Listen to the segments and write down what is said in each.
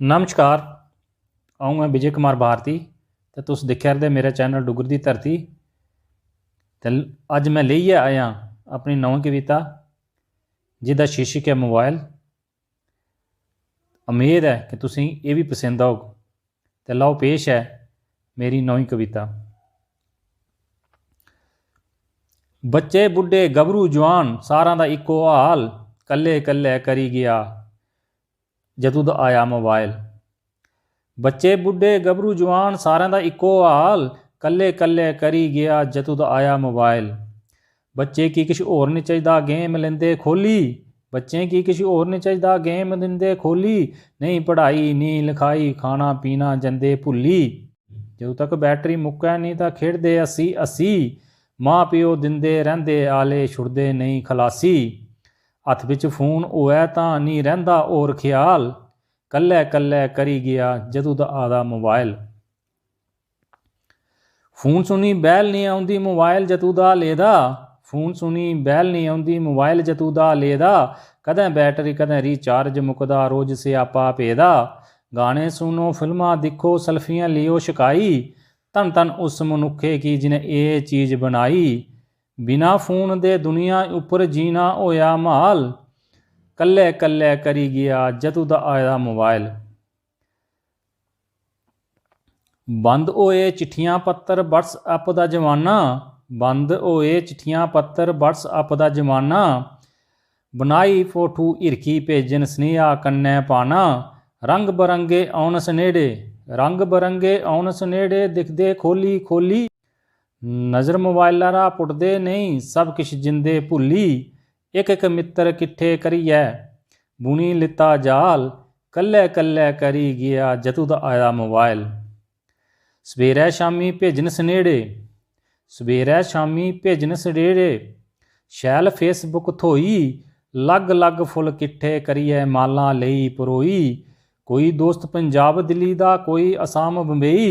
नमस्कार। आऊँ मैं विजय कुमार भारती ते तुस दिक्खा रदे मेरा चैनल डुग्गर दी धरती। ते अज मैं लेइयै आया अपनी नवीं कविता जिसदा शीर्षक है मोबाइल। उम्मीद है कि तुसें ये भी पसंद आग। ते लाओ पेश है मेरी नवीं कविता। बच्चे बुढ़े गभरू जवान सारां दा इक्को हाल, कल्ले कल्ले करी गया जदों दा आया मोबाइल। बच्चे बुढ़े गभरू जवान सारें दा इक्को हाल, कल्ले कल्ले करी गया जदों दा आया मोबाइल। बच्चे की किश होर नहीं चाहिदा गेम लेंदे खोली, बच्चें की किश होर नहीं चाहिदा गेम दिंदे खोली। नहीं पढ़ाई नहीं लिखाई खाना पीना जंदे भुल्ली, जदों तक बैटरी मुक्कै नहीं तां खेडदे अस्सी अस्सी। माँ प्यो दिंदे रहिंदे आले छुड़दे नहीं खलासी। हत्थ विच फोन होऐ तां नहीं रहिंदा होर ख्याल, कल्ले कल्ले करी गया जदों दा आदा मोबाइल। फोन सुनी बैल नहीं आउंदी मोबाइल जदों दा लेदा, फोन सुनी बैल नहीं आउंदी मोबाइल जदों दा लेदा। कदें बैटरी कदें रिचार्ज मुकदा रोज स्यापा पेदा। गाने सुनो फिल्मां दिक्खो सैल्फियां लियो छकाई, धन धन उस मनुखे की जिन्हें ये चीज़ बनाई। बिना फोन दे दुनिया उपर जीना होया महाल, कल्ले कल्ले करी गया जदों दा आया मोबाइल। बंद होए चिट्ठियां पत्तर व्हाट्सएप दा जमाना, बंद होए चिट्ठियां पत्तर व्हाट्सएप दा जमाना। बनाई फोटो हिरखी भेजन सनेहा कन्नै पाना। रंग बरंगे औन सनेड़े, रंग बरंगे औन सनेड़े दिखदे खोली खोली। नज़र मोबाइला रा पुटदे नहीं सब किश जिंदे भुल्ली। एक एक मित्र किट्ठे करियै बुनी लिता जाल, कल्ले कल्ले करी गया जदों दा आया मोबाइल। सवेरै शामी भेजन सनेड़े, सवेरै शामी भेजन सनेड़े। शैल फेसबुक थोई लग लग फुल किट्ठे करियै मालां लेई परोई। कोई दोस्त पंजाब दिल्ली दा कोई असाम बंबई,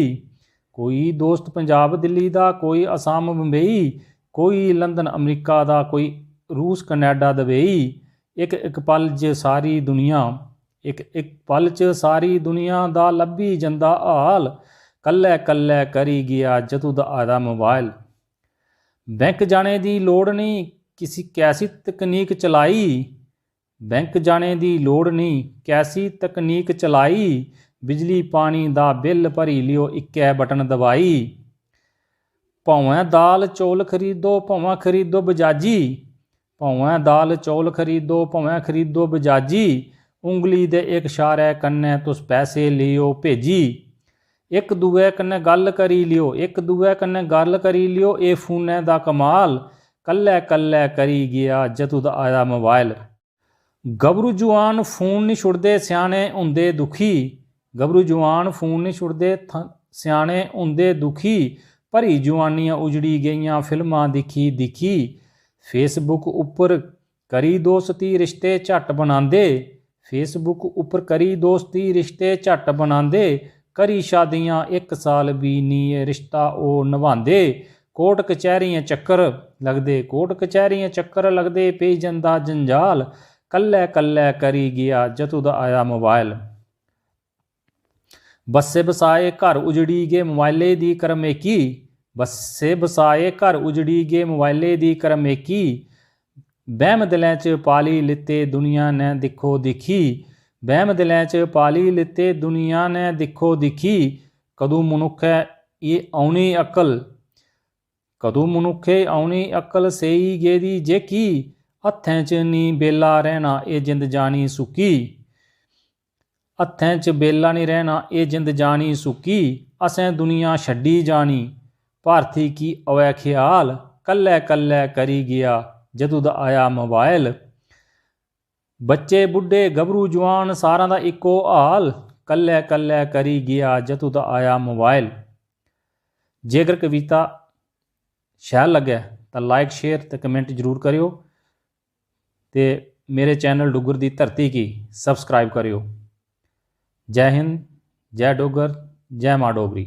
कोई दोस्त पंजाब दिल्ली दा कोई असाम बंबई। कोई लंदन अमरीका दा कोई रूस कनैडा दुबई। एक एक पल च सारी दुनिया, एक एक पल च सारी दुनिया दा लब्भी जंदा हाल, कल्ले कल्ले करी गया जदों दा आया मोबाइल। बैंक जाने दी लोड़ नहीं किसी कैसी तकनीक चलाई, बैंक जाने दी लोड़ नहीं कैसी तकनीक चलाई। बिजली पानी दा बिल भरी लियो इक्कै बटन दबाई। भावें दाल चौल खरीदो भावें खरीदो बजाजी, भावें दाल चौल खरीदो भावें खरीदो बजाजी। उंगली दे इक इशारे कन्नै तुस पैसे लियो भेजी। एक दूए कन्नै गल करी लियो, एक दूए कन्नै गल करी लियो ये फोनै दा कमाल, कल्ले कल्ले करी गया जदों दा आया मोबाइल। गभरू जवान फोन नहीं छुड़दे स्याने हुंदे दुखी, गभरू जवान फोन नहीं छुड़दे स्याने हुंदे दुखी। भरी जवानियां उजड़ी गईयां फिल्मां दिखी दिखी। फेसबुक उपर करी दोस्ती रिश्ते झट बनांदे, फेसबुक उपर करी दोस्ती रिश्ते झट बनांदे। करी शादियां एक साल भी नहीं रिश्ता ओह निभांदे। कोर्ट कचहरियां चक्कर लगदे, कोर्ट कचहरियां चक्कर लगदे पेई जंदा जंजाल, कल्ले कल्ले करी गया जदों दा आया मोबाइल। बस्से बसाए घर उजड़ी गए मोबाइले दी करमेकी, बस्से बसाए घर उजड़ी गए मोबाइले दी करमेकी। वहम दिलें च पाली लिते दुनिया ने दिखो दिखी, वहम दिलें च पाली लिते दुनिया ने दिखो दिखी। कदों मनुक्खै ये औनी अकल, कदों मनुक्खे औनी अकल सेई गेदी जेकी। हत्थें च नी बेला रहना ये जिंद जानी सुकी, हत्थें च बेला नहीं रहना ये जिंद जानी सुकी। असें दुनिया छड्डी जानी भारती की अवै ख्याल, कल्ले कल्ले करी गया जदों दा आया मोबाइल। बच्चे बुढ़े गभरू जवान सारां दा इक्को हाल, कल्ले कल्ले करी गया जदों दा आया मोबाइल। जेकर कविता शैल लगे तो लाइक शेयर ते कमेंट जरूर करियो ते मेरे चैनल डुग्गर दी धरती की सबसक्राइब करियो। जय हिंद, जय डुग्गर, जय माँ डोगरी।